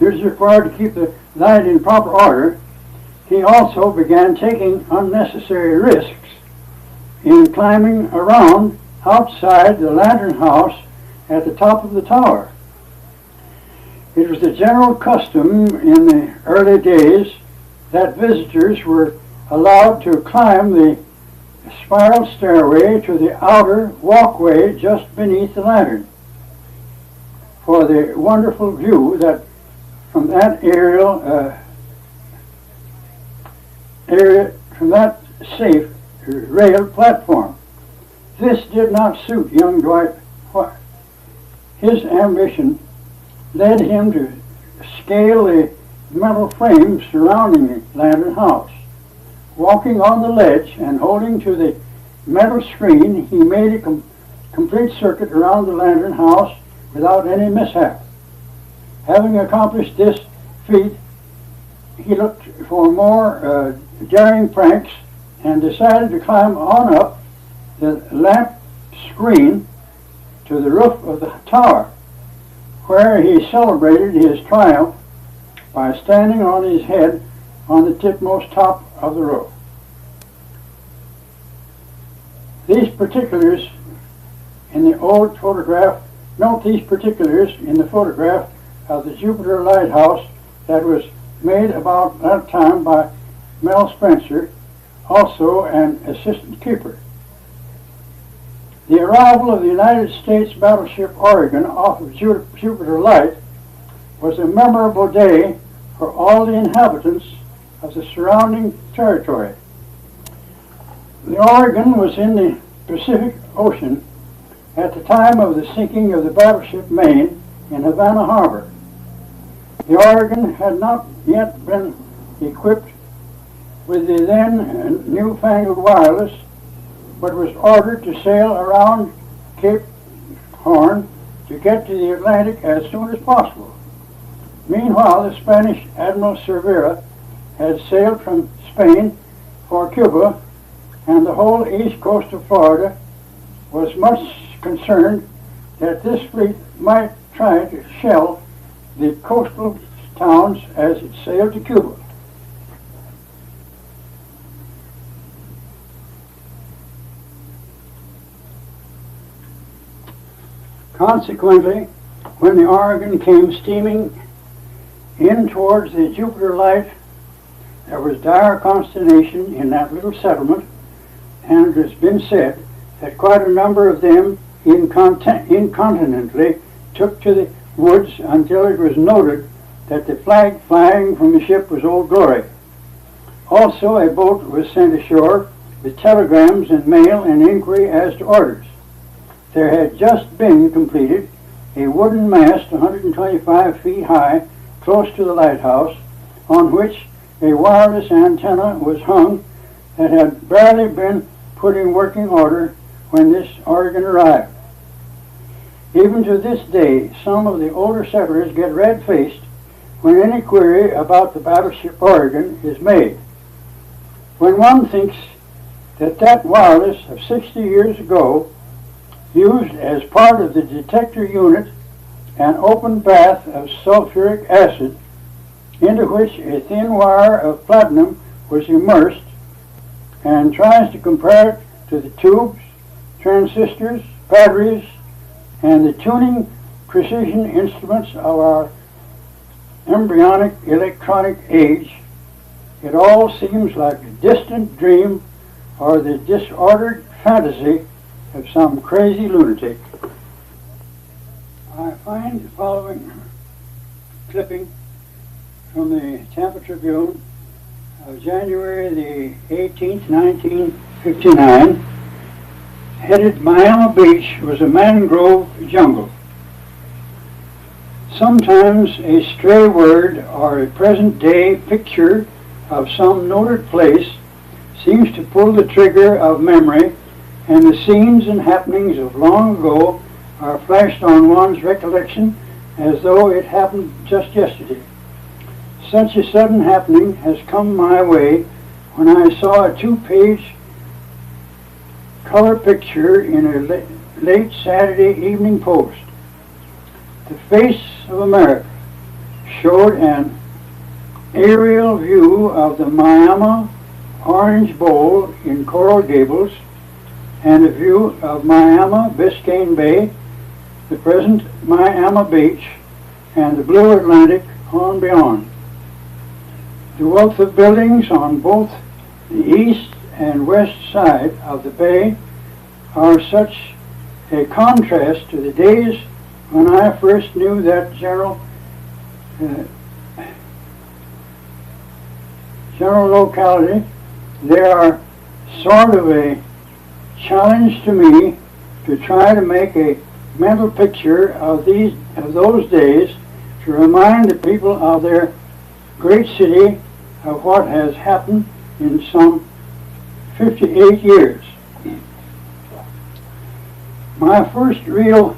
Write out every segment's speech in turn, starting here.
he was required to keep the light in proper order, he also began taking unnecessary risks in climbing around outside the lantern house at the top of the tower. It was the general custom in the early days that visitors were allowed to climb the spiral stairway to the outer walkway just beneath the lantern for the wonderful view that from that from that safe railed platform. This did not suit young Dwight. His ambition led him to scale the metal frame surrounding the lantern house. Walking on the ledge and holding to the metal screen, he made a complete circuit around the lantern house without any mishap. Having accomplished this feat, he looked for more daring pranks and decided to climb on up the lamp screen to the roof of the tower, where he celebrated his triumph by standing on his head on the tipmost top of the roof. These particulars in the old photograph, note these particulars in the photograph of the Jupiter lighthouse that was made about that time by Mel Spencer, also an assistant keeper. The arrival of the United States battleship Oregon off of Jupiter Light was a memorable day for all the inhabitants of the surrounding territory. The Oregon was in the Pacific Ocean at the time of the sinking of the battleship Maine in Havana Harbor. The Oregon had not yet been equipped with the then newfangled wireless, but was ordered to sail around Cape Horn to get to the Atlantic as soon as possible. Meanwhile, the Spanish Admiral Cervera had sailed from Spain for Cuba, and the whole east coast of Florida was much concerned that this fleet might try to shell the coastal towns as it sailed to Cuba. Consequently, when the Oregon came steaming in towards the Jupiter Light, there was dire consternation in that little settlement, and it has been said that quite a number of them incontinently took to the woods until it was noted that the flag flying from the ship was Old Glory. Also, a boat was sent ashore with telegrams and mail and inquiry as to orders. There had just been completed a wooden mast 125 feet high close to the lighthouse, on which a wireless antenna was hung that had barely been put in working order when this Oregon arrived. Even to this day, some of the older settlers get red-faced when any query about the battleship Oregon is made. When one thinks that that wireless of 60 years ago used as part of the detector unit an open bath of sulfuric acid into which a thin wire of platinum was immersed, and tries to compare it to the tubes, transistors, batteries, and the tuning precision instruments of our embryonic electronic age, it all seems like a distant dream or the disordered fantasy of some crazy lunatic. I find the following clipping from the Tampa Tribune of January the 18th, 1959, headed Miami Beach was a mangrove jungle. Sometimes a stray word or a present-day picture of some noted place seems to pull the trigger of memory, and the scenes and happenings of long ago are flashed on one's recollection as though it happened just yesterday. Such a sudden happening has come my way when I saw a 2-page color picture in a late Saturday Evening Post. The face of America, showed an aerial view of the Miami Orange Bowl in Coral Gables and a view of Miami Biscayne Bay, the present Miami Beach, and the blue Atlantic on beyond. The wealth of buildings on both the east and west side of the bay are such a contrast to the days when I first knew that general locality. They are sort of a challenge to me to try to make a mental picture of those days, to remind the people of their great city of what has happened in some 58 years. My first real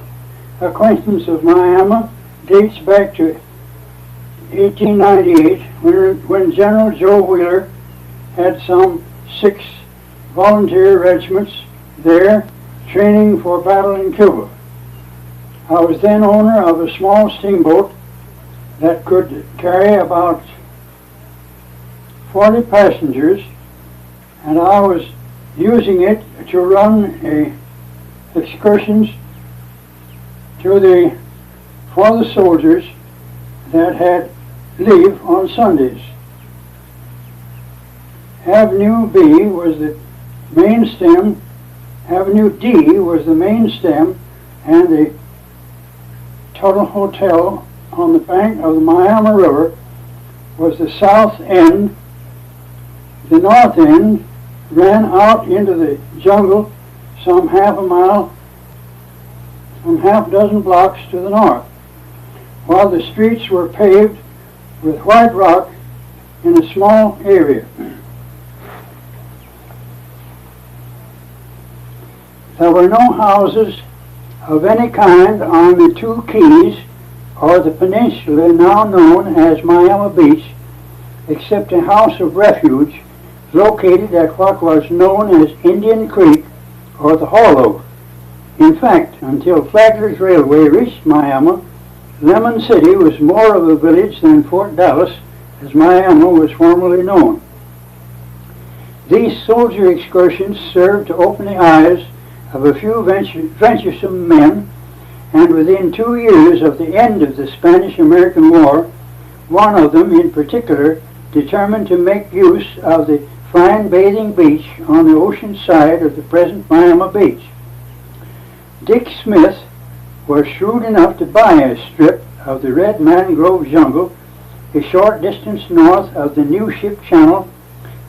acquaintance of Miami dates back to 1898 when General Joe Wheeler had some 6 volunteer regiments there training for battle in Cuba. I was then owner of a small steamboat that could carry about 40 passengers, and I was using it to run excursions for the soldiers that had leave on Sundays. Avenue D was the main stem, and the Tuttle Hotel on the bank of the Miami River was the south end. The north end ran out into the jungle some half dozen blocks to the north, while the streets were paved with white rock in a small area. There were no houses of any kind on the 2 keys or the peninsula now known as Miami Beach, except a house of refuge located at what was known as Indian Creek or the Hollow. In fact, until Flagler's Railway reached Miami, Lemon City was more of a village than Fort Dallas, as Miami was formerly known. These soldier excursions served to open the eyes of a few venturesome men, and within 2 years of the end of the Spanish-American War, one of them in particular determined to make use of the fine bathing beach on the ocean side of the present Miami Beach. Dick Smith was shrewd enough to buy a strip of the red mangrove jungle a short distance north of the new ship channel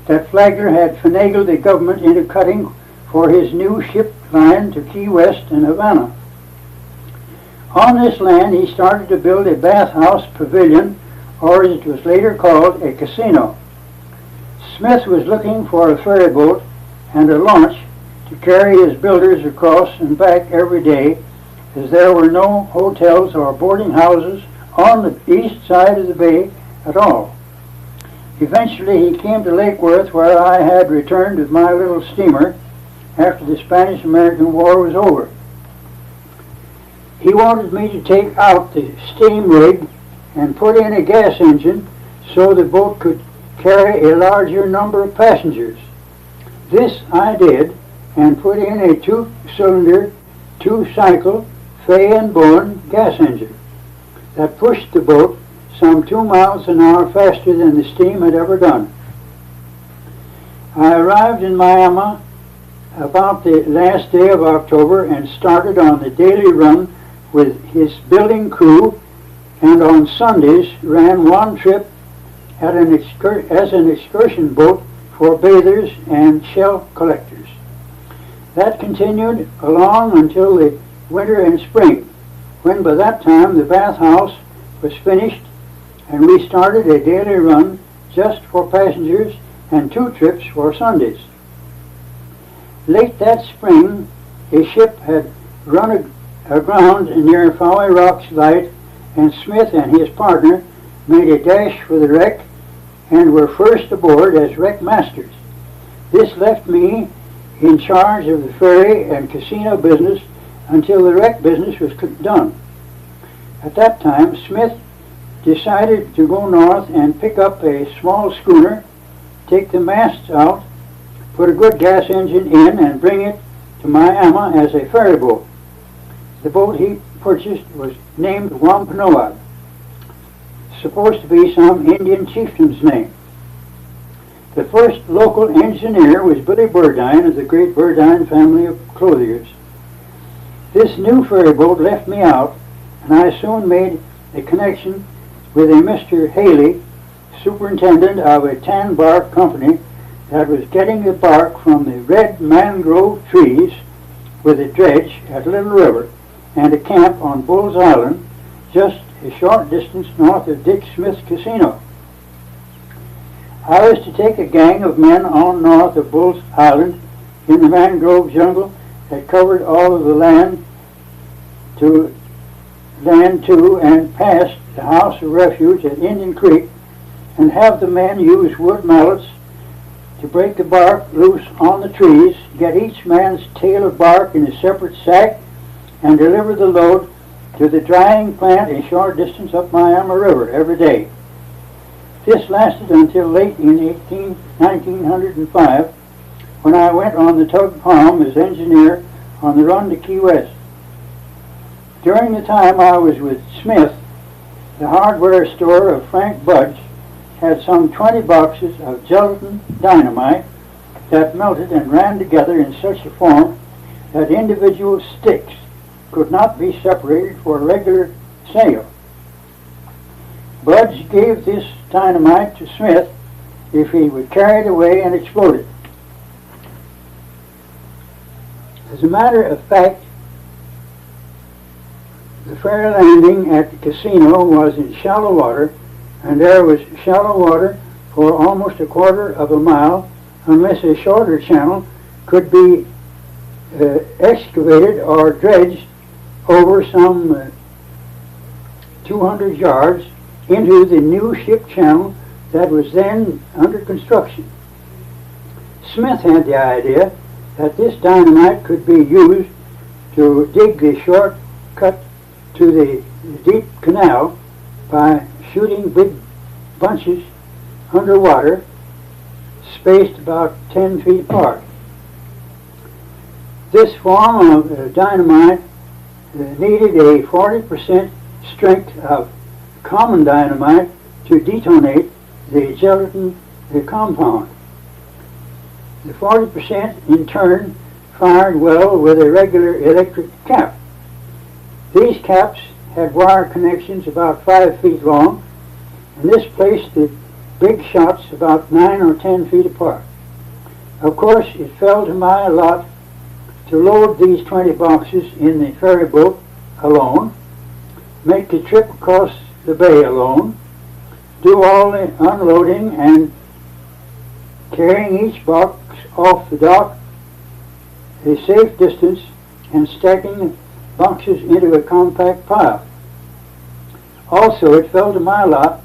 that Flagler had finagled the government into cutting for his new ship line to Key West and Havana. On this land he started to build a bathhouse pavilion, or as it was later called, a casino. Smith was looking for a ferry boat and a launch to carry his builders across and back every day, as there were no hotels or boarding houses on the east side of the bay at all. Eventually he came to Lake Worth, where I had returned with my little steamer after the Spanish-American War was over. He wanted me to take out the steam rig and put in a gas engine so the boat could carry a larger number of passengers. This I did, and put in a 2-cylinder, 2-cycle Fay and Bowen gas engine that pushed the boat some 2 miles an hour faster than the steam had ever done. I arrived in Miami about the last day of October and started on the daily run with his building crew, and on Sundays ran one trip as an excursion boat for bathers and shell collectors. That continued along until the winter and spring, when by that time the bathhouse was finished and we started a daily run just for passengers and 2 trips for Sundays. Late that spring, a ship had run aground near Fowey Rocks Light, and Smith and his partner made a dash for the wreck and were first aboard as wreck masters. This left me in charge of the ferry and casino business until the wreck business was done. At that time, Smith decided to go north and pick up a small schooner, take the masts out, put a good gas engine in, and bring it to Miami as a ferry boat. The boat he purchased was named Wampanoag, supposed to be some Indian chieftain's name. The first local engineer was Billy Burdine of the great Burdine family of clothiers. This new ferry boat left me out, and I soon made a connection with a Mr. Haley, superintendent of a tan bark company that was getting the bark from the red mangrove trees with a dredge at Little River and a camp on Bull's Island, just a short distance north of Dick Smith's casino. I was to take a gang of men on north of Bull's Island in the mangrove jungle that covered all of the land to and past the house of refuge at Indian Creek, and have the men use wood mallets to break the bark loose on the trees, get each man's tail of bark in a separate sack, and deliver the load to the drying plant a short distance up Miami River every day. This lasted until late in 1905, when I went on the Tug Palm as engineer on the run to Key West. During the time I was with Smith, the hardware store of Frank Budge had some 20 boxes of gelatin dynamite that melted and ran together in such a form that individual sticks could not be separated for regular sale. Budge gave this dynamite to Smith if he would carry it away and explode it. As a matter of fact, the ferry landing at the casino was in shallow water, and there was shallow water for almost a quarter of a mile unless a shorter channel could be excavated or dredged over some 200 yards into the new ship channel that was then under construction. Smith had the idea that this dynamite could be used to dig the short cut to the deep canal by shooting big bunches underwater, spaced about 10 feet apart. This form of dynamite needed a 40% strength of common dynamite to detonate the gelatin compound. The 40% in turn fired well with a regular electric cap. These caps had wire connections about 5 feet long, and this placed the big shots about 9 or 10 feet apart. Of course, it fell to my lot to load these 20 boxes in the ferry boat alone, make the trip across the bay alone, do all the unloading and carrying each box off the dock a safe distance, and stacking the boxes into a compact pile. Also, it fell to my lot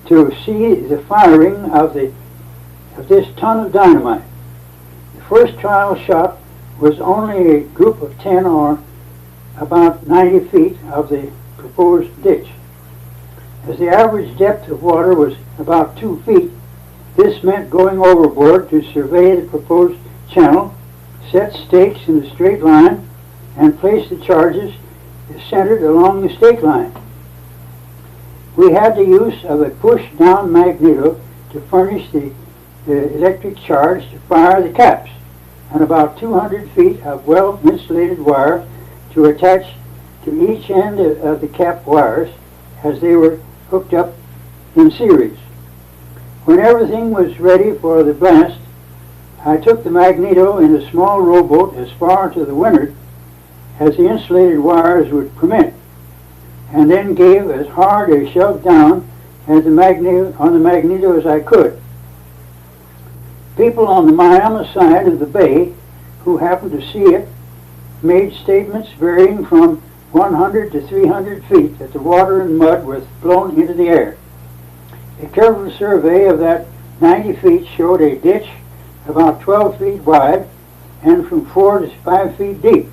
to see the firing of this ton of dynamite. The first trial shot was only a group of 10 or about 90 feet of the proposed ditch. As the average depth of water was about 2 feet, this meant going overboard to survey the proposed channel, set stakes in a straight line, and place the charges centered along the stake line. We had the use of a push-down magneto to furnish the electric charge to fire the caps, and about 200 feet of well-insulated wire to attach to each end of the cap wires as they were hooked up in series. When everything was ready for the blast, I took the magneto in a small rowboat as far to the windward as the insulated wires would permit, and then gave as hard a shove down as on the magneto as I could. People on the Miami side of the bay who happened to see it made statements varying from 100 to 300 feet that the water and mud were blown into the air. A careful survey of that 90 feet showed a ditch about 12 feet wide and from 4 to 5 feet deep.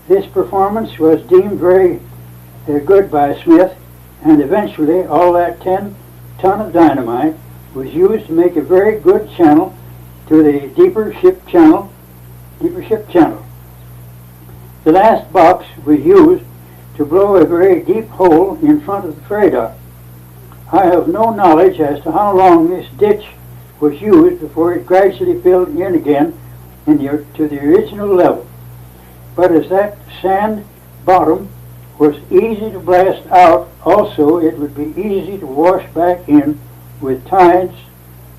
This performance was deemed very good by Smith, and eventually all that 10-ton of dynamite was used to make a very good channel to the deeper ship channel. The last box was used to blow a very deep hole in front of the ferry dock. I have no knowledge as to how long this ditch was used before it gradually filled in again to the original level. But as that sand bottom was easy to blast out, also it would be easy to wash back in with tides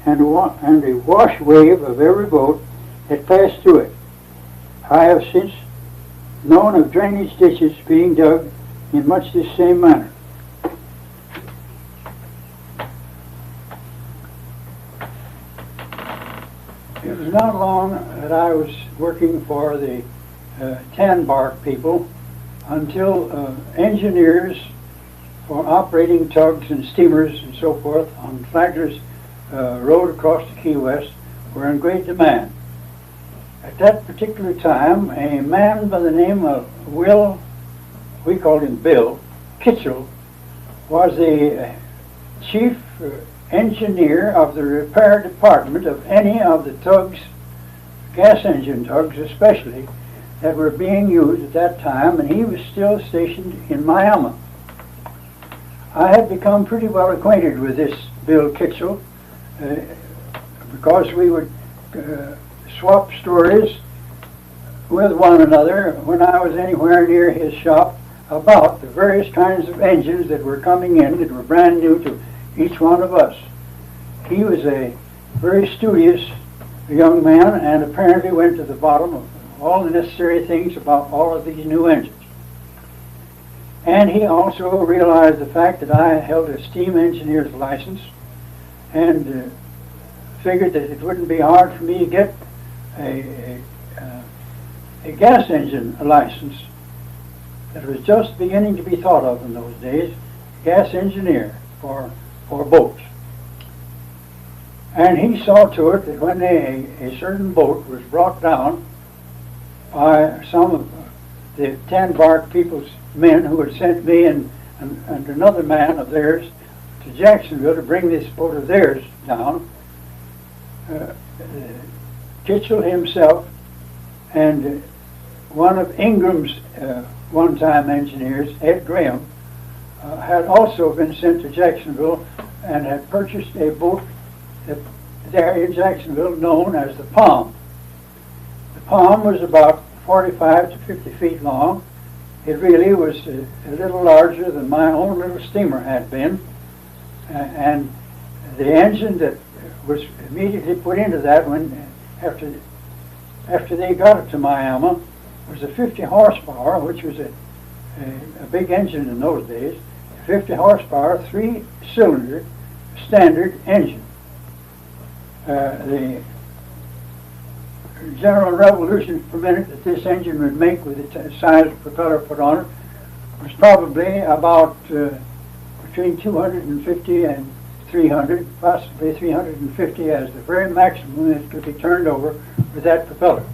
and a wash wave of every boat that passed through it. I have since known of drainage ditches being dug in much the same manner. It was not long that I was working for the tan bark people until engineers for operating tugs and steamers and so forth on Flagler's road across the Key West were in great demand. At that particular time, a man by the name of Will, we called him Bill, Kitchell, was the chief engineer of the repair department of any of the tugs, gas engine tugs especially, that were being used at that time, and he was still stationed in Miami. I had become pretty well acquainted with this Bill Kitchell because we would swap stories with one another when I was anywhere near his shop about the various kinds of engines that were coming in that were brand new to each one of us. He was a very studious young man and apparently went to the bottom of all the necessary things about all of these new engines. And he also realized the fact that I held a steam engineer's license and figured that it wouldn't be hard for me to get a gas engine license that was just beginning to be thought of in those days, gas engineer for boats. And he saw to it that when a certain boat was brought down by some of the tan bark people's men who had sent me and another man of theirs to Jacksonville to bring this boat of theirs down, Kitchell himself and one of Ingram's one-time engineers, Ed Graham, had also been sent to Jacksonville and had purchased a boat there in Jacksonville known as the Palm. The Palm was about 45 to 50 feet long. It really was a little larger than my own little steamer had been, and the engine that was immediately put into that when after they got it to Miami was a 50 horsepower, which was a big engine in those days, a 50 horsepower, 3-cylinder standard engine. The general revolution per minute that this engine would make with the size of propeller put on it was probably about between 250 and 300, possibly 350 as the very maximum that could be turned over with that propeller.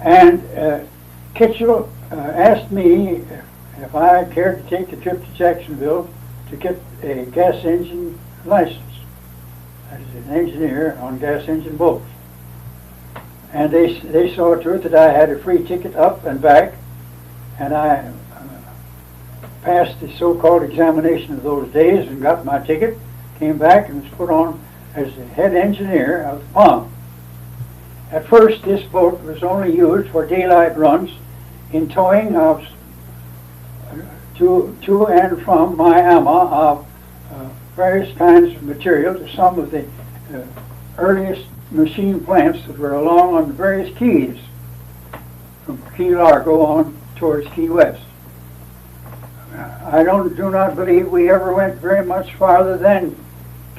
And Kitchell asked me if I cared to take the trip to Jacksonville to get a gas engine license as an engineer on gas engine boats. And they saw to it that I had a free ticket up and back, and I passed the so-called examination of those days and got my ticket, came back and was put on as the head engineer of the Palm. At first, this boat was only used for daylight runs in towing of to and from Miami of various kinds of material to some of the earliest machine plants that were along on the various keys from Key Largo on towards Key West. I do not believe we ever went very much farther than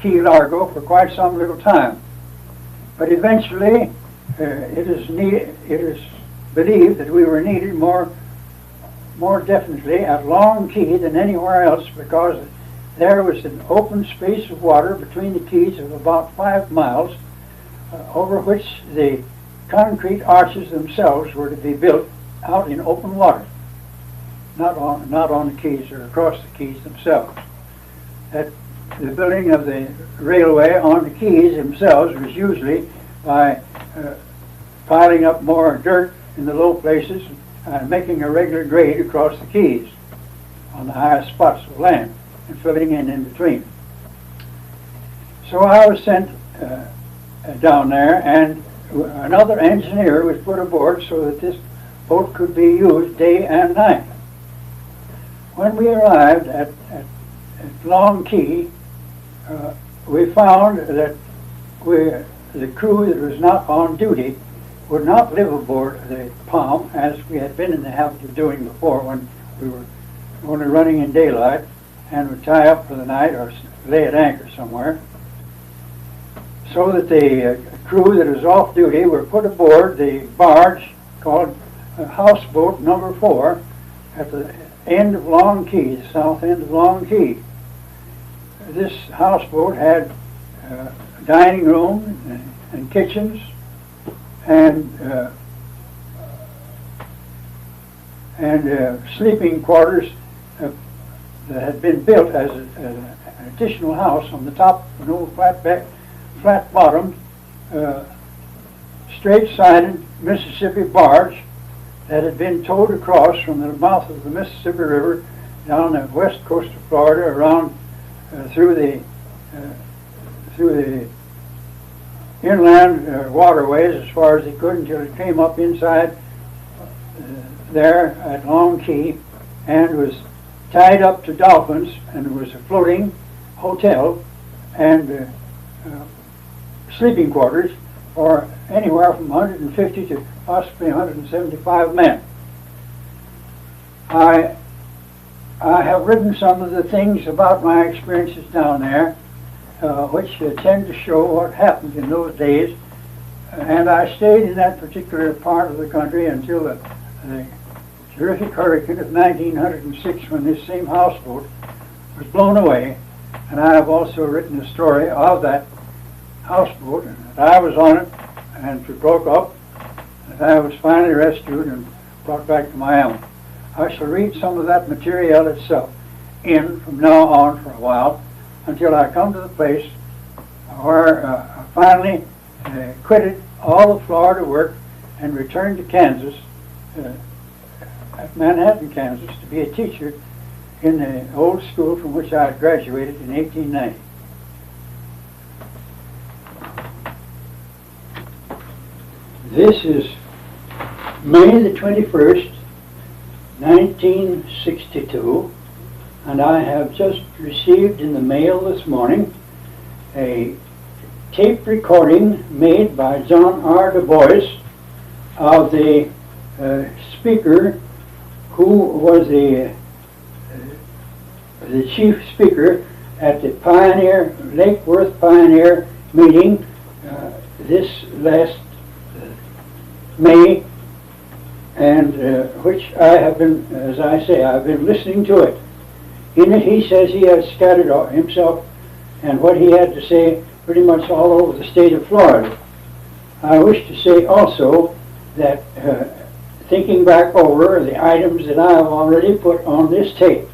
Key Largo for quite some little time. But eventually, it is believed that we were needed more definitely at Long Key than anywhere else, because there was an open space of water between the keys of about 5 miles, over which the concrete arches themselves were to be built out in open water. not on the quays or across the quays themselves. That the building of the railway on the quays themselves was usually by piling up more dirt in the low places and making a regular grade across the quays on the highest spots of land and filling in between. So I was sent down there, and another engineer was put aboard so that this boat could be used day and night. When we arrived at Long Key, we found that the crew that was not on duty would not live aboard the Palm, as we had been in the habit of doing before when we were only running in daylight, and would tie up for the night or lay at anchor somewhere. So that the crew that was off duty were put aboard the barge called Houseboat Number 4 at the end of Long Key, the south end of Long Key. This houseboat had dining room and kitchens and sleeping quarters that had been built as an additional house on the top of an old flat-bottomed, straight-sided Mississippi barge that had been towed across from the mouth of the Mississippi River down the west coast of Florida, around through the inland waterways as far as it could until it came up inside there at Long Key and was tied up to dolphins, and it was a floating hotel and sleeping quarters for anywhere from 150 to possibly 175 men. I have written some of the things about my experiences down there, which tend to show what happened in those days, and I stayed in that particular part of the country until the terrific hurricane of 1906, when this same houseboat was blown away. And I have also written a story of that houseboat, and that I was on it, and it broke up, and I was finally rescued and brought back to Miami. I shall read some of that material itself from now on for a while, until I come to the place where I finally quitted all the Florida work and returned to Kansas, at Manhattan, Kansas, to be a teacher in the old school from which I had graduated in 1890. This is May the 21st, 1962, and I have just received in the mail this morning a tape recording made by John R. Du Bois of the speaker who was the chief speaker at the Lake Worth Pioneer meeting this last May, and which I have been, as I say, I've been listening to it. In it he says he has scattered himself and what he had to say pretty much all over the state of Florida. I wish to say also that thinking back over the items that I have already put on this tape,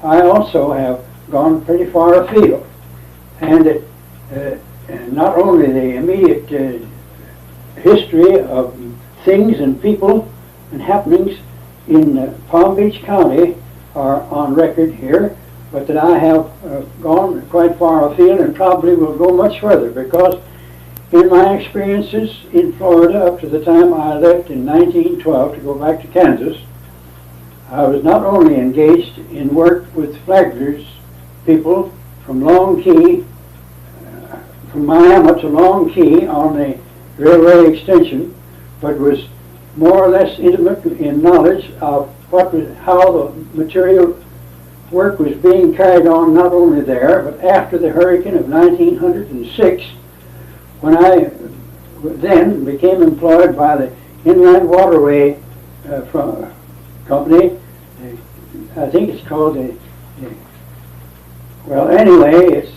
I also have gone pretty far afield, and that not only the immediate history of things and people and happenings in Palm Beach County are on record here, but that I have gone quite far afield and probably will go much further, because in my experiences in Florida up to the time I left in 1912 to go back to Kansas, I was not only engaged in work with Flagler's people from Long Key, from Miami to Long Key on the railway extension, but was more or less intimate in knowledge of how the material work was being carried on not only there, but after the hurricane of 1906, when I then became employed by the Inland Waterway Company. I think it's called well, anyway, it's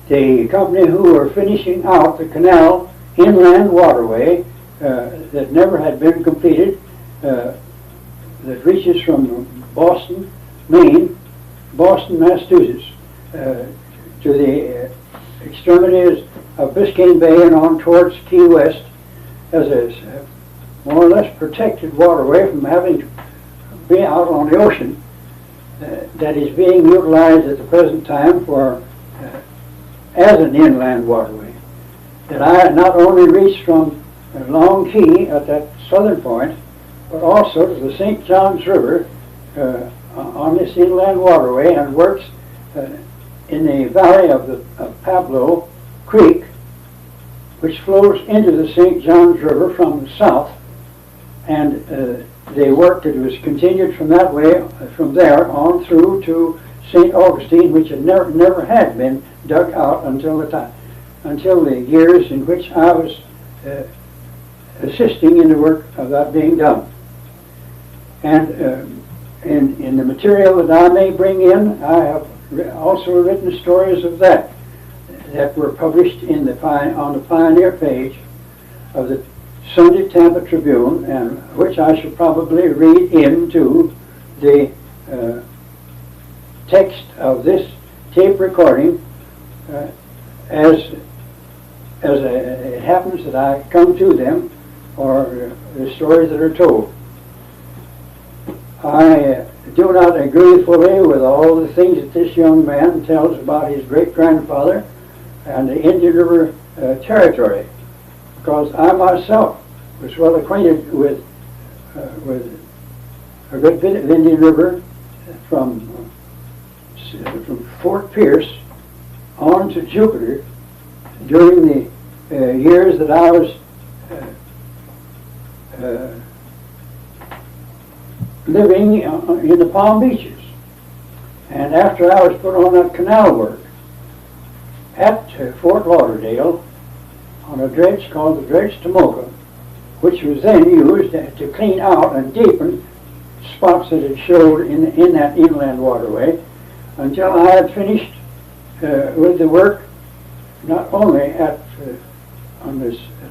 the company who were finishing out the canal Inland Waterway that never had been completed that reaches from Boston, Maine, Boston, Massachusetts, to the extremities of Biscayne Bay and on towards Key West, as a more or less protected waterway from having to be out on the ocean, that is being utilized at the present time for as an inland waterway. That I not only reach from Long Key at that southern point, but also to the St. Johns River on this inland waterway, and works in the valley of Pablo Creek, which flows into the St. Johns River from the south, and the work that was continued from that way, from there on through to St. Augustine, which had never had been dug out until the years in which I was assisting in the work of that being done. And in the material that I may bring in, I have also written stories of that were published on the Pioneer page of the Sunday Tampa Tribune, and which I shall probably read into the text of this tape recording as it happens that I come to them, or the stories that are told. I do not agree fully with all the things that this young man tells about his great-grandfather and the Indian River territory, because I myself was well acquainted with a good bit of Indian River from Fort Pierce on to Jupiter during the years that I was living in the Palm Beaches. And after I was put on that canal work at Fort Lauderdale on a dredge called the Dredge Tomoka, which was then used to clean out and deepen spots that it showed in that inland waterway, until I had finished with the work not only at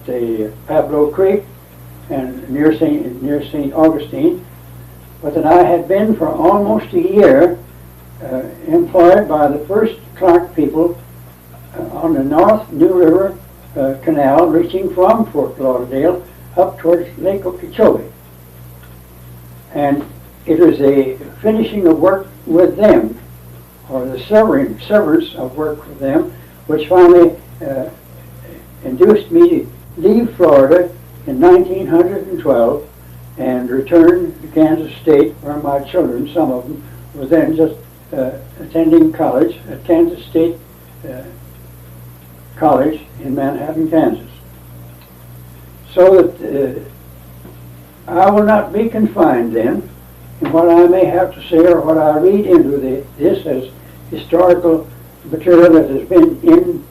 the Pablo Creek and near St. Augustine, but that I had been for almost a year employed by the first Clark people on the North New River Canal, reaching from Fort Lauderdale up towards Lake Okeechobee. And it was a finishing of work with them, or the severance of work with them, which finally induced me to leave Florida in 1912 and return to Kansas State, where my children, some of them, were then just attending college at Kansas State College in Manhattan, Kansas. So that I will not be confined then in what I may have to say or what I read into this as historical material that has been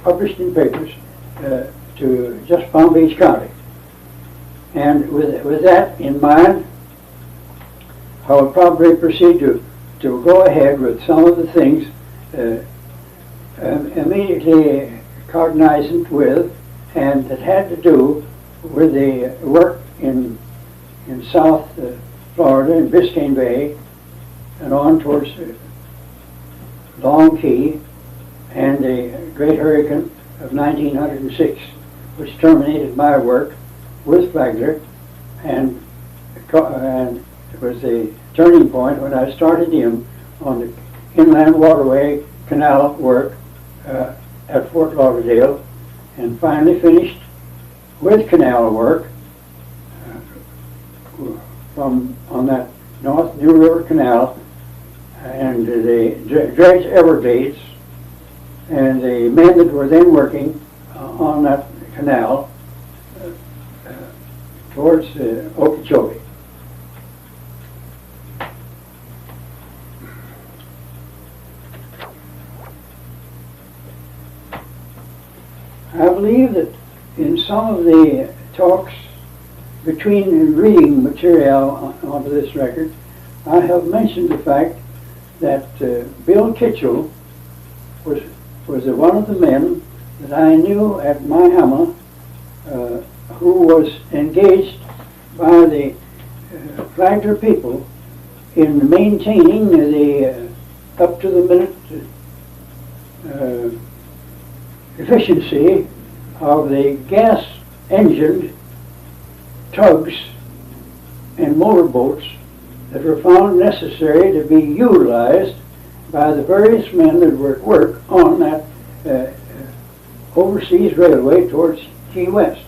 published in papers to just Palm Beach County. And with that in mind, I will probably proceed to go ahead with some of the things immediately cognizant with and that had to do with the work in South Florida, in Biscayne Bay, and on towards Long Key, and the Great Hurricane of 1906, which terminated my work with Flagler, and it was the turning point when I started in on the inland waterway canal work at Fort Lauderdale, and finally finished with canal work on that North New River Canal, and the dredge Everglades, and the men that were then working on that canal towards Okeechobee. I believe that in some of the talks between reading material onto this record, I have mentioned the fact that Bill Kitchell was one of the men that I knew at Miami who was engaged by the Flagler people in maintaining the up-to-the-minute efficiency of the gas-engined tugs and motorboats that were found necessary to be utilized by the various men that were at work on that overseas railway towards Key West.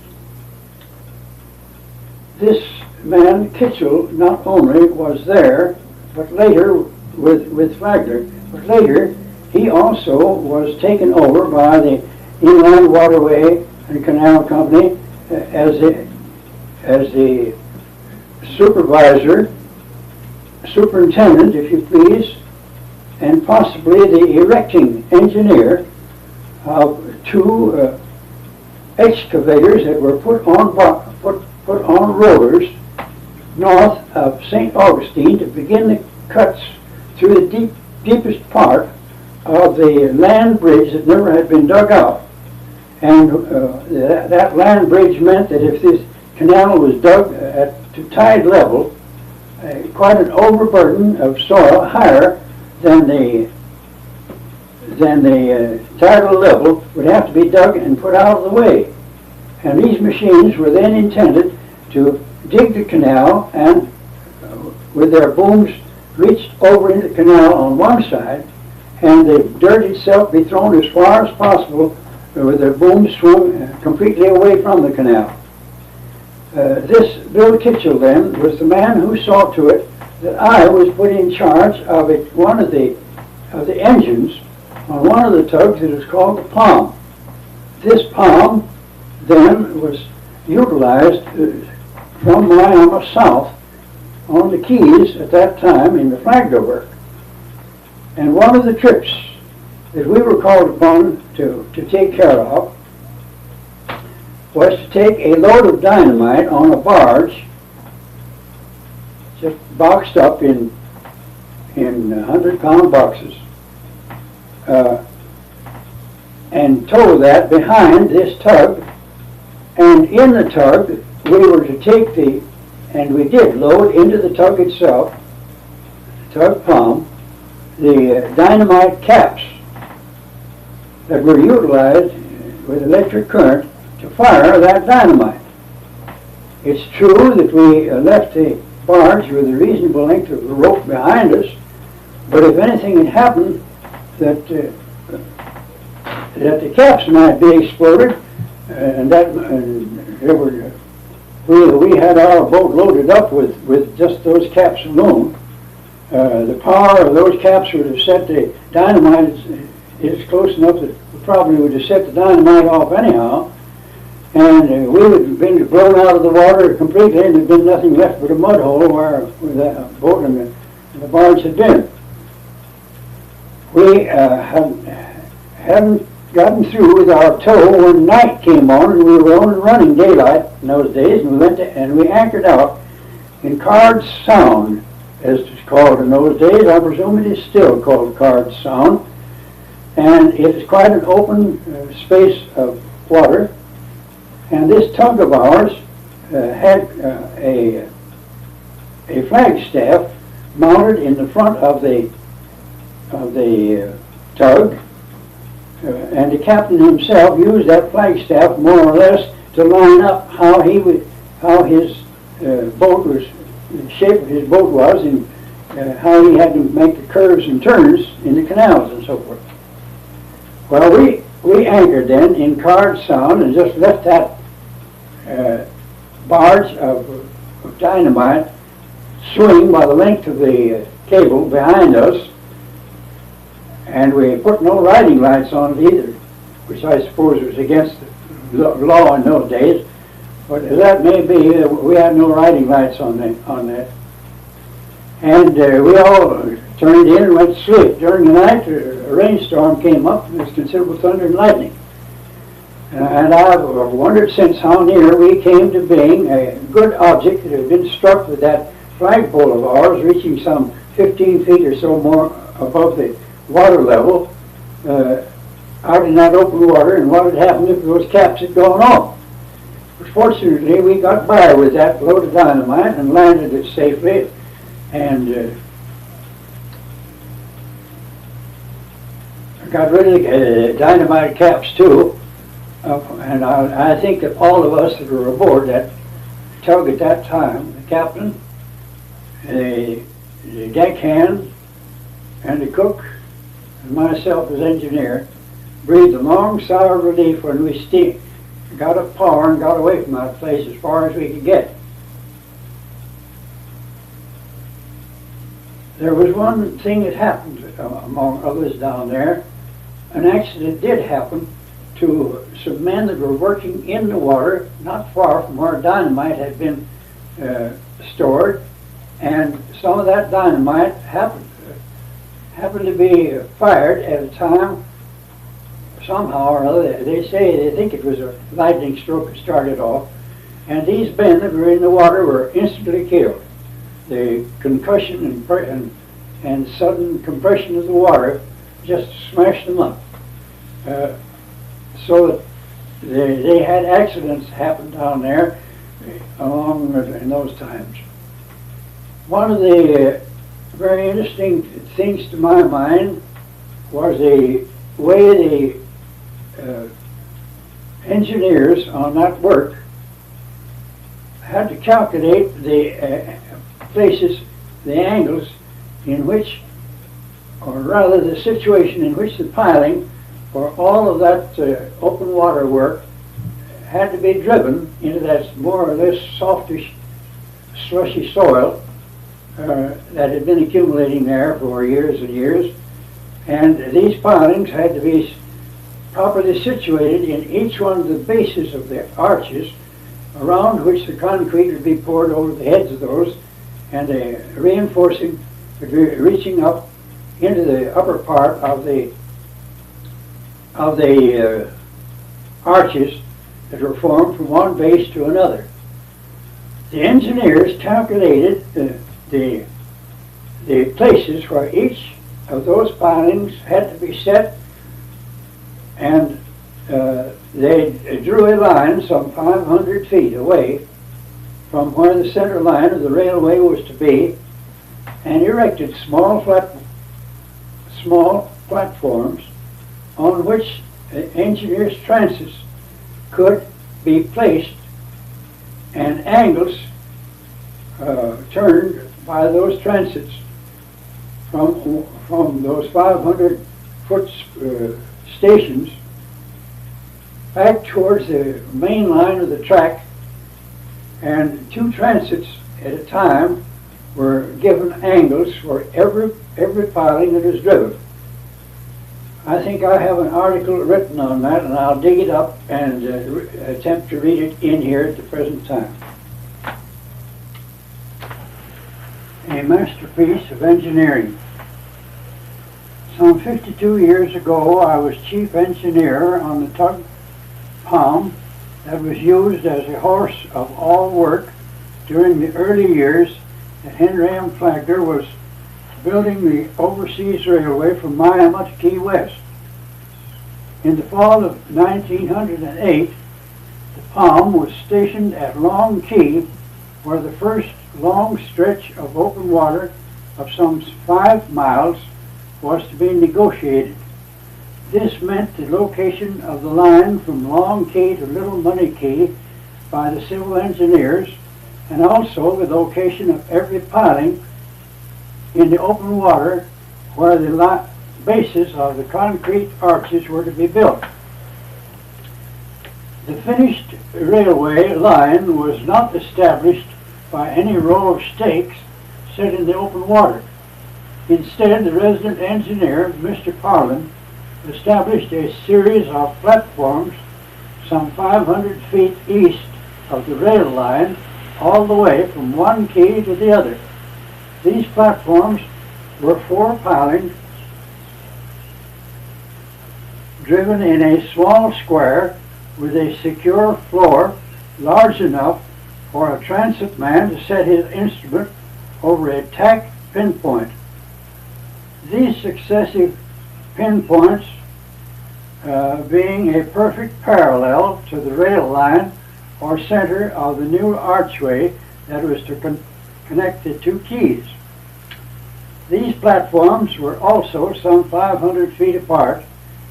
This man, Kitchell, not only was there, but later with Flagler, but later he also was taken over by the Inland Waterway and Canal Company as the superintendent, if you please, and possibly the erecting engineer of two excavators that were put on rollers north of St. Augustine to begin the cuts through the deepest part of the land bridge that never had been dug out. And that land bridge meant that if this canal was dug to tide level, quite an overburden of soil higher than the tidal level would have to be dug and put out of the way. And these machines were then intended to dig the canal and with their booms reach over into the canal on one side and the dirt itself be thrown as far as possible with their booms swung completely away from the canal. This Bill Kitchell then was the man who saw to it that I was put in charge of one of the engines on one of the tugs that was called the Palm. This Palm then was utilized from Miami south on the Keys at that time in the Flagler work. And one of the trips that we were called upon to take care of was to take a load of dynamite on a barge, just boxed up in 100-pound boxes, and tow that behind this tug. And in the tug, we were to take and we did load into the tug itself, tug Palm, the dynamite caps that were utilized with electric current to fire that dynamite. It's true that we left the barge with a reasonable length of rope behind us, but if anything had happened that the caps might be exploded, we had our boat loaded up with just those caps alone. The power of those caps would have set the dynamite is close enough that we probably would have set the dynamite off anyhow, and we would have been blown out of the water completely, and there'd been nothing left but a mud hole where the boat and the barge had been. We hadn't gotten through with our tow when night came on, and we were only running daylight in those days, and we anchored out in Card Sound, as it's called in those days. I presume it is still called Card Sound, and it is quite an open space of water. And this tug of ours had a flagstaff mounted in the front of the tug, and the captain himself used that flagstaff more or less to line up how his boat was, the shape of his boat was, and how he had to make the curves and turns in the canals and so forth. Well, we anchored then in Card Sound and just left that barge of dynamite swing by the length of the cable behind us, and we put no riding lights on it either, which I suppose was against the law in those days. But as that may be, we had no riding lights on that. And we all turned in and went to sleep. During the night, a rainstorm came up, and there was considerable thunder and lightning. And I've wondered since how near we came to being a good object that had been struck with that flagpole of ours, reaching some 15 feet or so more above the water level, out in that open water, and what had happened if those caps had gone off. But fortunately, we got by with that load of dynamite and landed it safely, and got rid of the dynamite caps too. And I think that all of us that were aboard that tug at that time, the captain, the deckhand, and the cook, and myself as engineer, breathed a long sigh of relief when we got up power and got away from that place as far as we could get. There was one thing that happened among others down there. An accident did happen to some men that were working in the water not far from where dynamite had been stored, and some of that dynamite happened to be fired at a time somehow or other. They think it was a lightning stroke that started off, and these men that were in the water were instantly killed. The concussion and sudden compression of the water just smashed them up. So that they had accidents happen down there in those times. One of the very interesting things to my mind was the way the engineers on that work had to calculate the places, the angles in which, or rather the situation in which the piling for all of that open water work had to be driven into that more or less softish, slushy soil that had been accumulating there for years and years. And these pilings had to be properly situated in each one of the bases of the arches around which the concrete would be poured over the heads of those, and the reinforcing would be reaching up into the upper part of the arches that were formed from one base to another. The engineers calculated the places where each of those pilings had to be set, and they drew a line some 500 feet away from where the center line of the railway was to be, and erected small platforms on which engineers' transits could be placed and angles turned by those transits from those 500-foot stations back towards the main line of the track, and 2 transits at a time were given angles for every piling that is driven. I think I have an article written on that, and I'll dig it up and attempt to read it in here at the present time. A masterpiece of engineering. Some 52 years ago, I was chief engineer on the tug Palm that was used as a horse of all work during the early years that Henry M. Flagler was building the overseas railway from Miami to Key West. In the fall of 1908, the Palm was stationed at Long Key, where the first long stretch of open water of some 5 miles was to be negotiated. This meant the location of the line from Long Key to Little Money Key by the civil engineers, and also the location of every piling in the open water where the bases of the concrete arches were to be built. The finished railway line was not established by any row of stakes set in the open water. Instead, the resident engineer, Mr. Parlin, established a series of platforms some 500 feet east of the rail line, all the way from one key to the other. These platforms were 4 pilings driven in a small square with a secure floor large enough for a transit man to set his instrument over a tack pinpoint. These successive pinpoints being a perfect parallel to the rail line, or center of the new archway that was to connect the two quays. These platforms were also some 500 feet apart,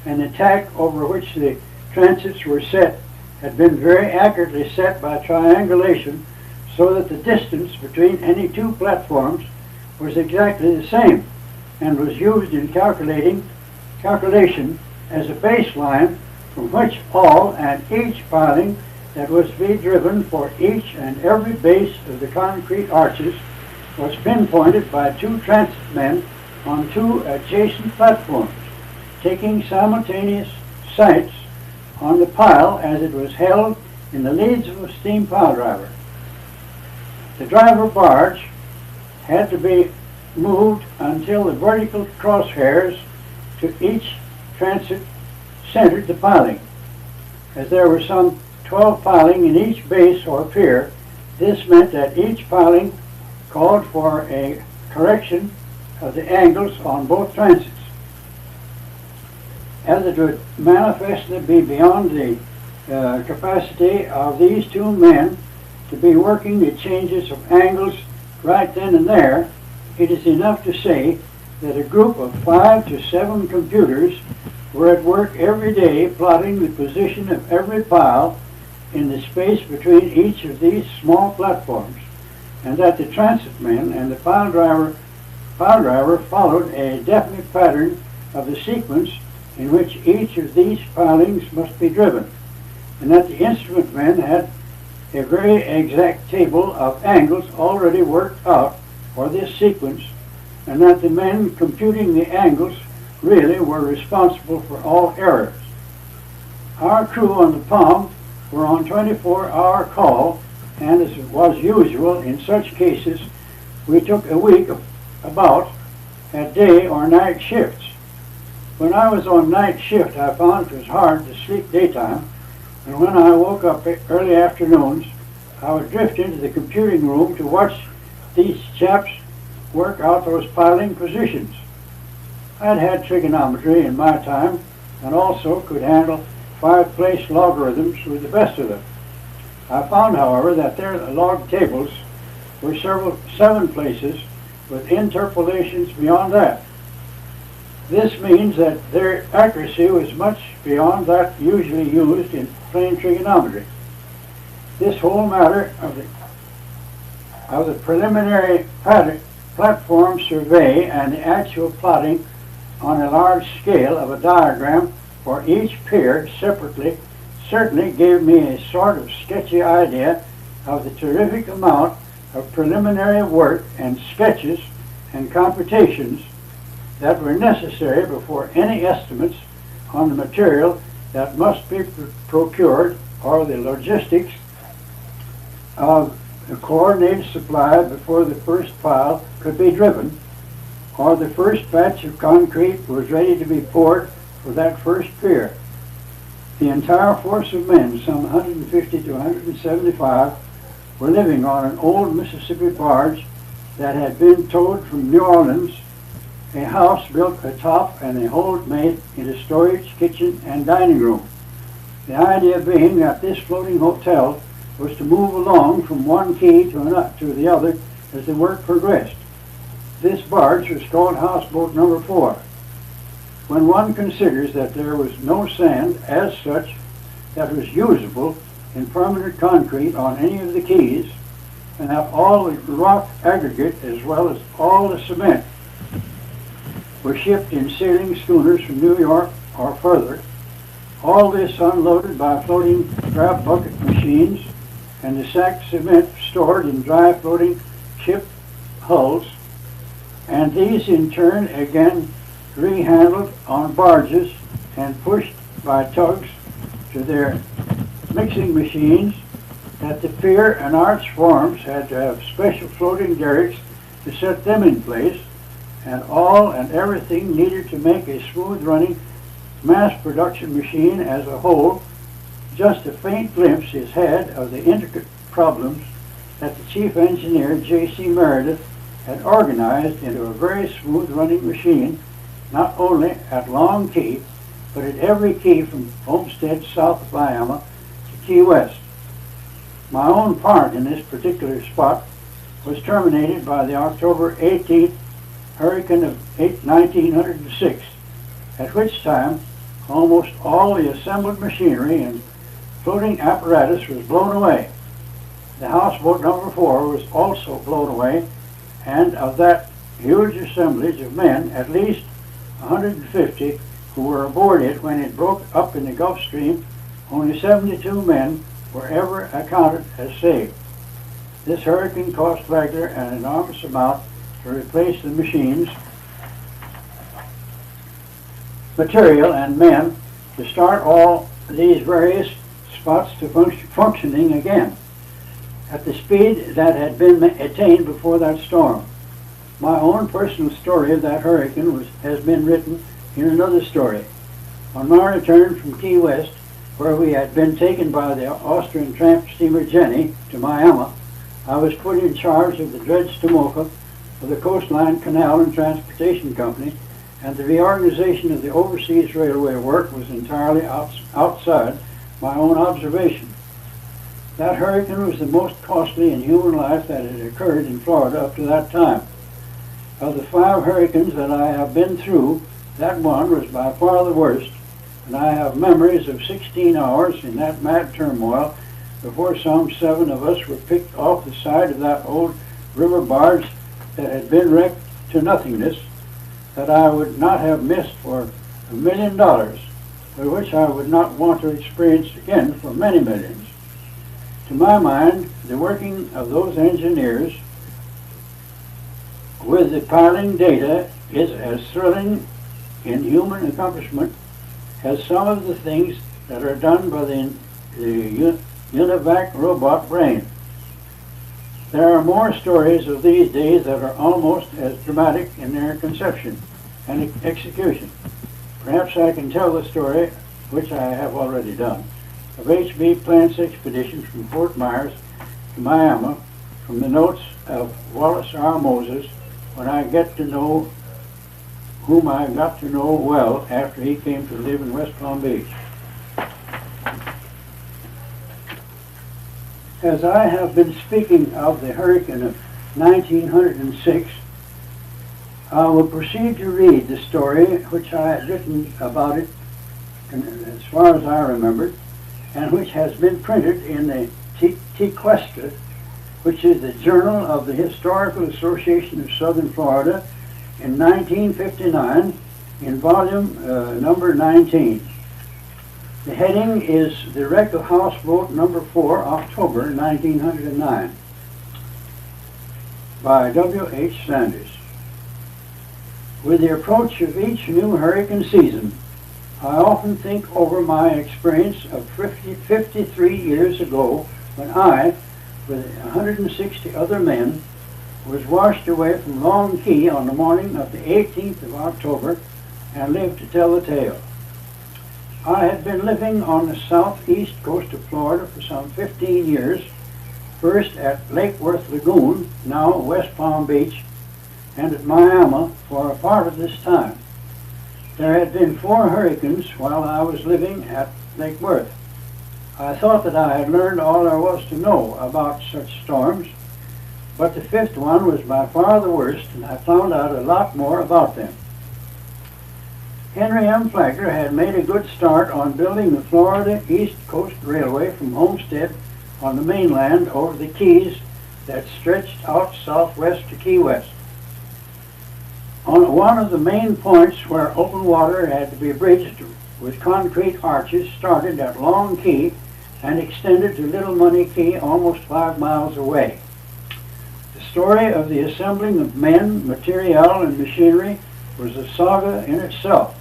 and the tack over which the transits were set had been very accurately set by triangulation, so that the distance between any two platforms was exactly the same, and was used in calculation as a baseline from which all and each piling that was to be driven for each and every base of the concrete arches was pinpointed by two transit men on two adjacent platforms, taking simultaneous sights on the pile as it was held in the leads of a steam pile driver. The driver barge had to be moved until the vertical crosshairs to each transit centered the piling. As there were some 12 piling in each base or pier, this meant that each piling called for a correction of the angles on both transits. As it would manifestly be beyond the capacity of these two men to be working the changes of angles right then and there, it is enough to say that a group of 5 to 7 computers were at work every day plotting the position of every pile in the space between each of these small platforms, and that the transit men and the pile driver followed a definite pattern of the sequence in which each of these pilings must be driven, and that the instrument men had a very exact table of angles already worked out for this sequence, and that the men computing the angles really were responsible for all errors. Our crew on the Palm were on 24-hour call, and as was usual in such cases, we took a week about at day or night shifts. When I was on night shift, I found it was hard to sleep daytime, and when I woke up early afternoons, I would drift into the computing room to watch these chaps work out those piling positions. I'd had trigonometry in my time, and also could handle 5-place logarithms with the best of them. I found, however, that their log tables were 7 places with interpolations beyond that. This means that their accuracy was much beyond that usually used in plain trigonometry. This whole matter of the preliminary platform survey and the actual plotting on a large scale of a diagram for each pier separately certainly gave me a sort of sketchy idea of the terrific amount of preliminary work and sketches and computations that were necessary before any estimates on the material that must be procured, or the logistics of the coordinated supply before the first pile could be driven, or the first batch of concrete was ready to be poured for that first pier. The entire force of men, some 150 to 175, were living on an old Mississippi barge that had been towed from New Orleans, a house built atop and a hold made into storage, kitchen, and dining room. The idea being that this floating hotel was to move along from one quay to the other as the work progressed. This barge was called houseboat number 4. When one considers that there was no sand as such that was usable in permanent concrete on any of the quays, and that all the rock aggregate as well as all the cement were shipped in sailing schooners from New York or further, all this unloaded by floating grab bucket machines, and the sacked cement stored in dry floating ship hulls, and these in turn again rehandled on barges and pushed by tugs to their mixing machines, that the pier and arch forms had to have special floating derricks to set them in place, and all and everything needed to make a smooth-running mass production machine as a whole. Just a faint glimpse is had of the intricate problems that the chief engineer, J.C. Meredith, had organized into a very smooth-running machine, not only at Long Key, but at every key from Homestead south of Miami to Key West. My own part in this particular spot was terminated by the October 18th hurricane of 1906, at which time almost all the assembled machinery and floating apparatus was blown away. The houseboat number 4 was also blown away, and of that huge assemblage of men, at least 150 who were aboard it when it broke up in the Gulf Stream, only 72 men were ever accounted as saved. This hurricane cost Flagler an enormous amount to replace the machines, material, and men to start all these various spots to functioning again at the speed that had been attained before that storm. My own personal story of that hurricane has been written in another story. On my return from Key West, where we had been taken by the Austrian tramp steamer Jenny to Miami, I was put in charge of the dredge Tomoka of the Coastline Canal and Transportation Company, and the reorganization of the overseas railway work was entirely outside my own observation. That hurricane was the most costly in human life that had occurred in Florida up to that time. Of the 5 hurricanes that I have been through, that one was by far the worst, and I have memories of 16 hours in that mad turmoil before some 7 of us were picked off the side of that old river barge that had been wrecked to nothingness, that I would not have missed for $1 million, but which I would not want to experience again for many millions. To my mind, the working of those engineers with the piling data is as thrilling in human accomplishment as some of the things that are done by the Univac robot brain. There are more stories of these days that are almost as dramatic in their conception and execution. Perhaps I can tell the story, which I have already done, of H.B. Plant's expedition from Fort Myers to Miami from the notes of Wallace R. Moses, when I get to know whom I got to know well after he came to live in West Palm Beach. As I have been speaking of the hurricane of 1906, I will proceed to read the story which I had written about it, as far as I remember, and which has been printed in the Tequesta, which is the Journal of the Historical Association of Southern Florida, in 1959, in volume number 19. The heading is The Wreck of Houseboat Number 4, October 1909, by W.H. Sanders. With the approach of each new hurricane season, I often think over my experience of 53 years ago when I, with 160 other men, was washed away from Long Key on the morning of the 18th of October and lived to tell the tale. I had been living on the southeast coast of Florida for some 15 years, first at Lake Worth Lagoon, now West Palm Beach, and at Miami for a part of this time. There had been 4 hurricanes while I was living at Lake Worth. I thought that I had learned all there was to know about such storms, but the 5th one was by far the worst, and I found out a lot more about them. Henry M. Flagler had made a good start on building the Florida East Coast Railway from Homestead on the mainland over the Keys that stretched out southwest to Key West. On one of the main points where open water had to be bridged with concrete arches started at Long Key and extended to Little Money Key almost 5 miles away. The story of the assembling of men, material, and machinery was a saga in itself,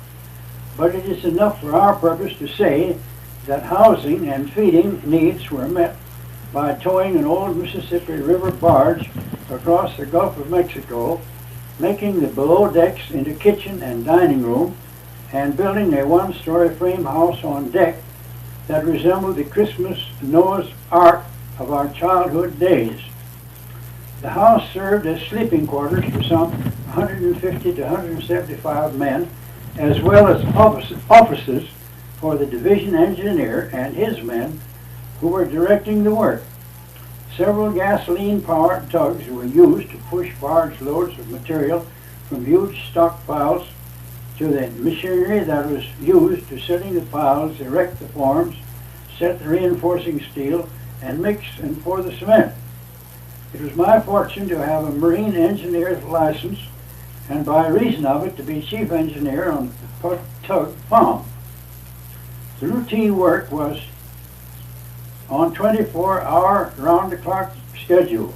but it is enough for our purpose to say that housing and feeding needs were met by towing an old Mississippi River barge across the Gulf of Mexico, making the below decks into kitchen and dining room, and building a 1-story frame house on deck that resembled the Christmas Noah's Ark of our childhood days. The house served as sleeping quarters for some 150 to 175 men, as well as offices for the division engineer and his men who were directing the work. Several gasoline-powered tugs were used to push barge loads of material from huge stockpiles to the machinery that was used to setting the piles, erect the forms, set the reinforcing steel, and mix and pour the cement. It was my fortune to have a marine engineer's license, and by reason of it to be chief engineer on the tug Palm. The routine work was on 24-hour round-the-clock schedule.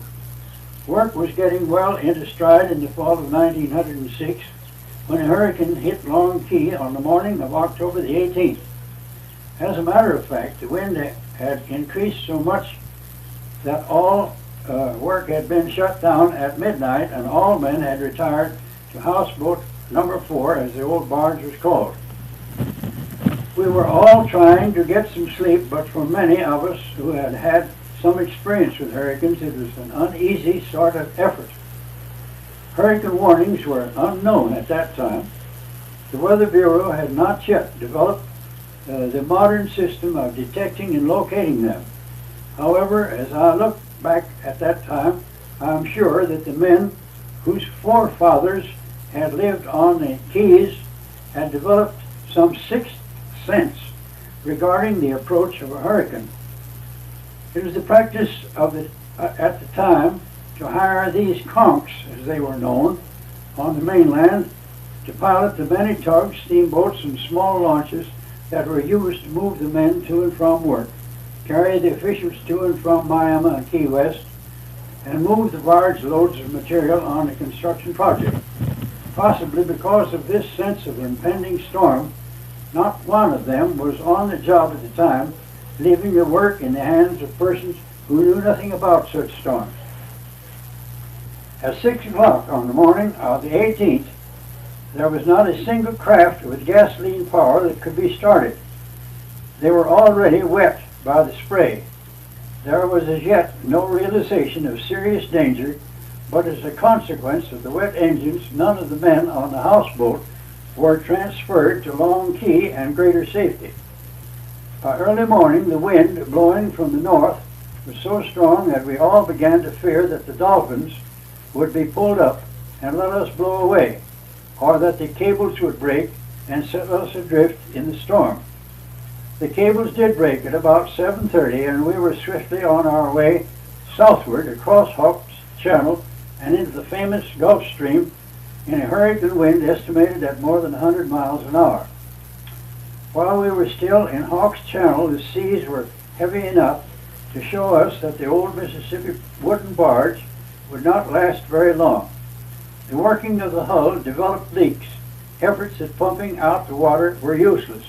Work was getting well into stride in the fall of 1906 when a hurricane hit Long Key on the morning of October the 18th. As a matter of fact, the wind had increased so much that all work had been shut down at midnight and all men had retired to houseboat number 4, as the old barge was called. We were all trying to get some sleep, but for many of us who had had some experience with hurricanes, it was an uneasy sort of effort. Hurricane warnings were unknown at that time. The Weather Bureau had not yet developed the modern system of detecting and locating them. However, as I look back at that time, I'm sure that the men whose forefathers had lived on the Keys had developed some sixth sense regarding the approach of a hurricane. It was the practice of at the time to hire these conchs, as they were known, on the mainland to pilot the many tugs, steamboats, and small launches that were used to move the men to and from work, carry the officials to and from Miami and Key West, and move the barge loads of material on the construction project. Possibly because of this sense of impending storm, not one of them was on the job at the time, leaving the work in the hands of persons who knew nothing about such storms. At 6 o'clock on the morning of the 18th, there was not a single craft with gasoline power that could be started. They were already wet by the spray. There was as yet no realization of serious danger, but as a consequence of the wet engines, none of the men on the houseboat were transferred to Long Key and greater safety. By early morning, the wind blowing from the north was so strong that we all began to fear that the dolphins would be pulled up and let us blow away, or that the cables would break and set us adrift in the storm. The cables did break at about 7:30, and we were swiftly on our way southward across Hawks Channel and into the famous Gulf Stream in a hurricane wind estimated at more than 100 miles an hour. While we were still in Hawks Channel, the seas were heavy enough to show us that the old Mississippi wooden barge would not last very long. The working of the hull developed leaks. Efforts at pumping out the water were useless.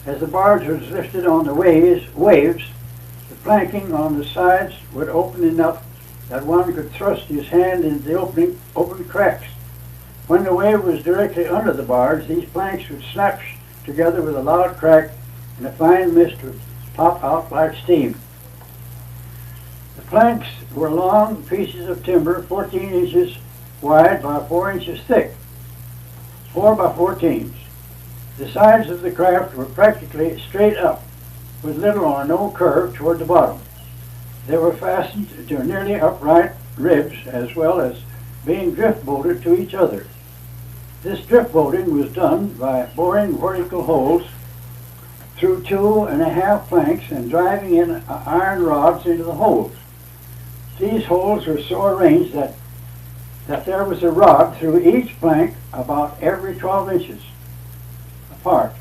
As the barge was lifted on the waves, the planking on the sides would open enough that one could thrust his hand into the open cracks. When the wave was directly under the barge, these planks would snap together with a loud crack, and a fine mist would pop out like steam. The planks were long pieces of timber 14 inches wide by 4 inches thick, 4 by 14s. The sides of the craft were practically straight up, with little or no curve toward the bottom. They were fastened to nearly upright ribs, as well as being drift bolted to each other. This drift bolting was done by boring vertical holes through 2.5 planks and driving in iron rods into the holes. These holes were so arranged that there was a rod through each plank about every 12 inches apart.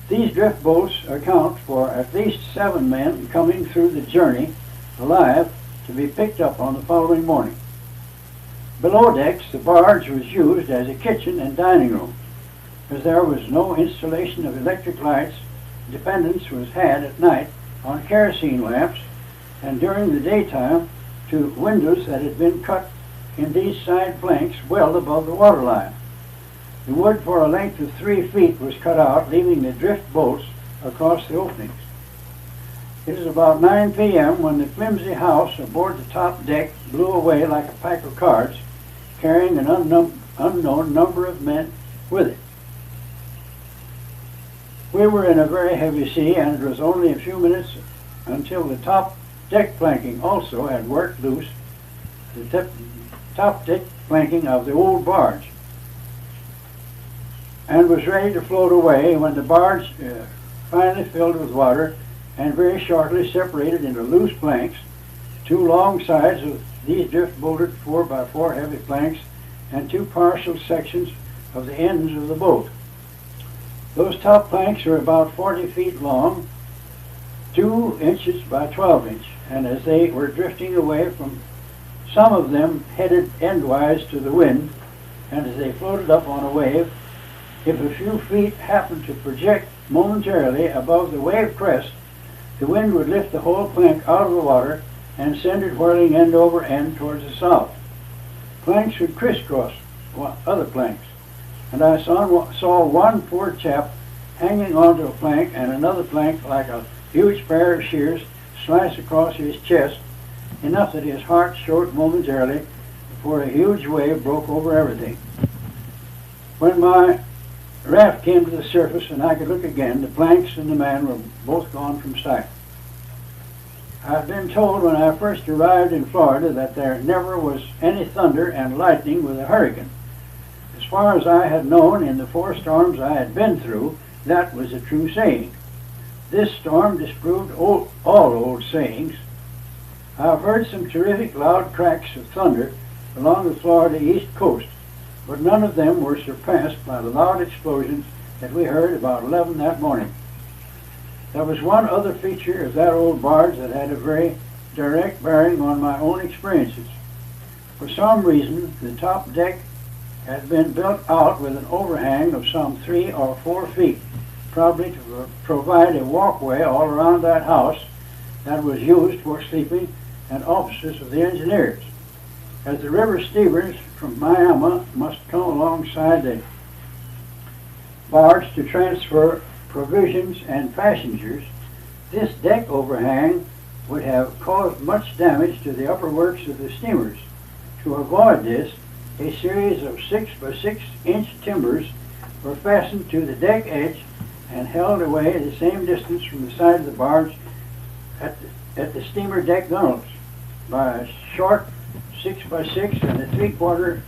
These drift bolts account for at least 7 men coming through the journey alive to be picked up on the following morning. Below decks, the barge was used as a kitchen and dining room. As there was no installation of electric lights, dependence was had at night on kerosene lamps and during the daytime to windows that had been cut in these side planks well above the waterline. The wood for a length of 3 feet was cut out, leaving the drift bolts across the openings. It was about 9 p.m. when the flimsy house aboard the top deck blew away like a pack of cards, carrying an unknown number of men with it. We were in a very heavy sea, and it was only a few minutes until the top deck planking also had worked loose the top deck planking of the old barge and was ready to float away when the barge finally filled with water and very shortly separated into loose planks. Two long sides of these drift-bolted 4x4 heavy planks and two partial sections of the ends of the boat. Those top planks are about 40 feet long, 2 inches by 12 inch, and as they were drifting away from, some of them headed endwise to the wind, and as they floated up on a wave, if a few feet happened to project momentarily above the wave crest, the wind would lift the whole plank out of the water and send it whirling end over end towards the south. Planks would crisscross other planks, and I saw one poor chap hanging onto a plank and another plank like a huge pair of shears slice across his chest, enough that his heart showed momentarily before a huge wave broke over everything. When my raft came to the surface and I could look again, the planks and the man were both gone from sight. I had been told when I first arrived in Florida that there never was any thunder and lightning with a hurricane. As far as I had known in the 4 storms I had been through, that was a true saying. This storm disproved all old sayings. I have heard some terrific loud cracks of thunder along the Florida east coast, but none of them were surpassed by the loud explosions that we heard about 11 that morning. There was one other feature of that old barge that had a very direct bearing on my own experiences. For some reason, the top deck had been built out with an overhang of some 3 or 4 feet, probably to provide a walkway all around that house that was used for sleeping and offices of the engineers. As the river steamers from Miami must come alongside the barge to transfer provisions and passengers, this deck overhang would have caused much damage to the upper works of the steamers. To avoid this, a series of 6 by 6 inch timbers were fastened to the deck edge and held away the same distance from the side of the barge at the steamer deck gunnels by a short 6 by 6 and a 3/4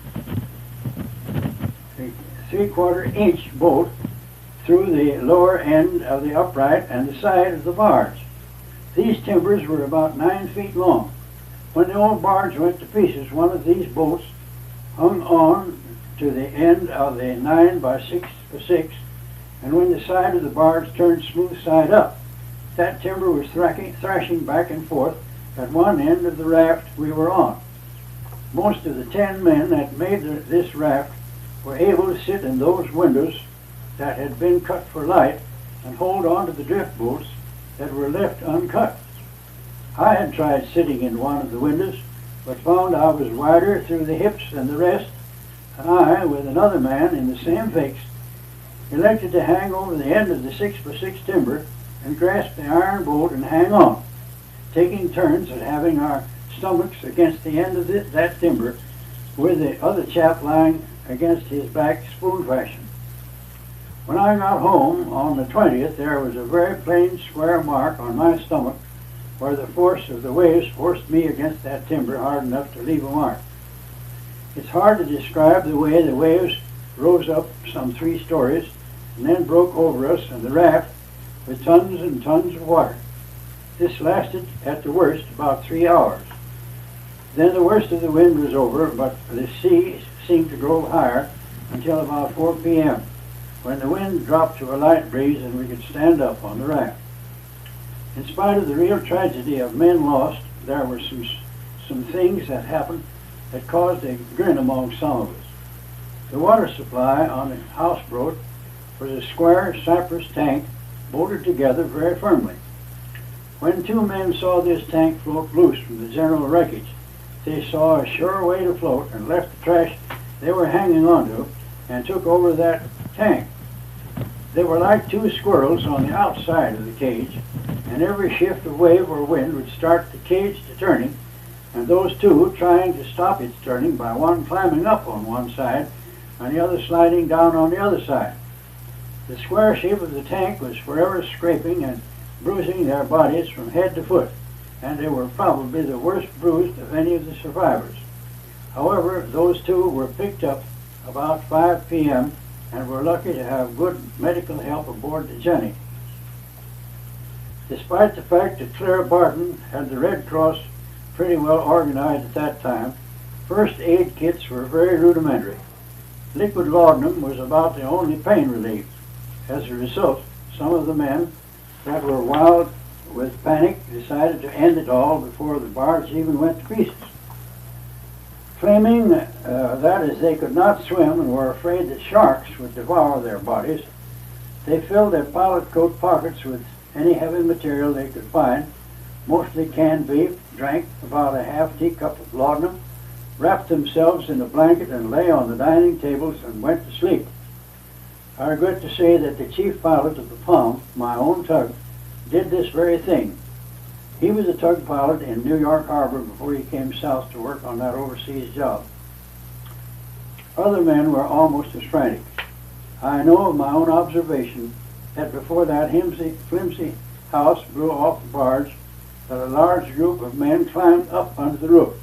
inch bolt through the lower end of the upright and the side of the barge. These timbers were about 9 feet long. When the old barge went to pieces, one of these bolts hung on to the end of the 9 by 6 by 6, and when the side of the barge turned smooth side up, that timber was thrashing back and forth at one end of the raft we were on. Most of the 10 men that made this raft were able to sit in those windows that had been cut for light and hold on to the drift bolts that were left uncut. I had tried sitting in one of the windows, but found I was wider through the hips than the rest, and I, with another man in the same fix, elected to hang over the end of the 6 by 6 timber and grasp the iron bolt and hang on, taking turns at having our stomachs against the end of that timber, with the other chap lying against his back spoon fashion. When I got home on the 20th, there was a very plain square mark on my stomach where the force of the waves forced me against that timber hard enough to leave a mark. It's hard to describe the way the waves rose up some 3 stories and then broke over us and the raft with tons and tons of water. This lasted at the worst about 3 hours. Then the worst of the wind was over, but the sea seemed to grow higher until about 4 p.m. when the wind dropped to a light breeze and we could stand up on the raft. In spite of the real tragedy of men lost, there were some things that happened that caused a grin among some of us. The water supply on the houseboat was a square cypress tank bolted together very firmly. When 2 men saw this tank float loose from the general wreckage, they saw a sure way to float and left the trash they were hanging onto and took over that tank. They were like 2 squirrels on the outside of the cage, and every shift of wave or wind would start the cage to turning, and those 2 trying to stop its turning by one climbing up on one side and the other sliding down on the other side. The square shape of the tank was forever scraping and bruising their bodies from head to foot, and they were probably the worst bruised of any of the survivors. However, those two were picked up about 5 p.m. and were lucky to have good medical help aboard the Jenny. Despite the fact that Clara Barton had the Red Cross pretty well organized at that time, first aid kits were very rudimentary. Liquid laudanum was about the only pain relief. As a result, some of the men that were wild with panic decided to end it all before the barge even went to pieces. Claiming that as they could not swim and were afraid that sharks would devour their bodies, they filled their pilot coat pockets with any heavy material they could find, mostly canned beef, drank about a half teacup of laudanum, wrapped themselves in a blanket and lay on the dining tables and went to sleep. I regret to say that the chief pilot of the Palm, my own tug, did this very thing. He was a tug pilot in New York Harbor before he came south to work on that overseas job. Other men were almost as frantic. I know of my own observation that before that flimsy house blew off the barge, that a large group of men climbed up under the roof,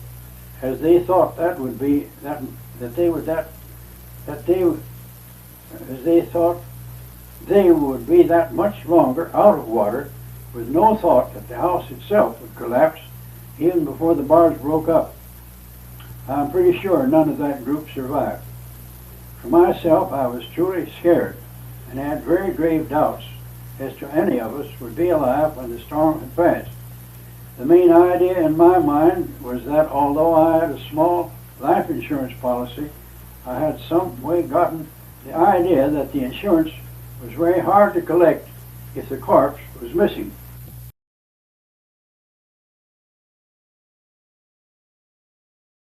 as they thought they would be that much longer out of water, with no thought that the house itself would collapse even before the barge broke up. I'm pretty sure none of that group survived. For myself, I was truly scared and had very grave doubts as to any of us would be alive when the storm had passed. The main idea in my mind was that although I had a small life insurance policy, I had some way gotten the idea that the insurance was very hard to collect if the corpse was missing.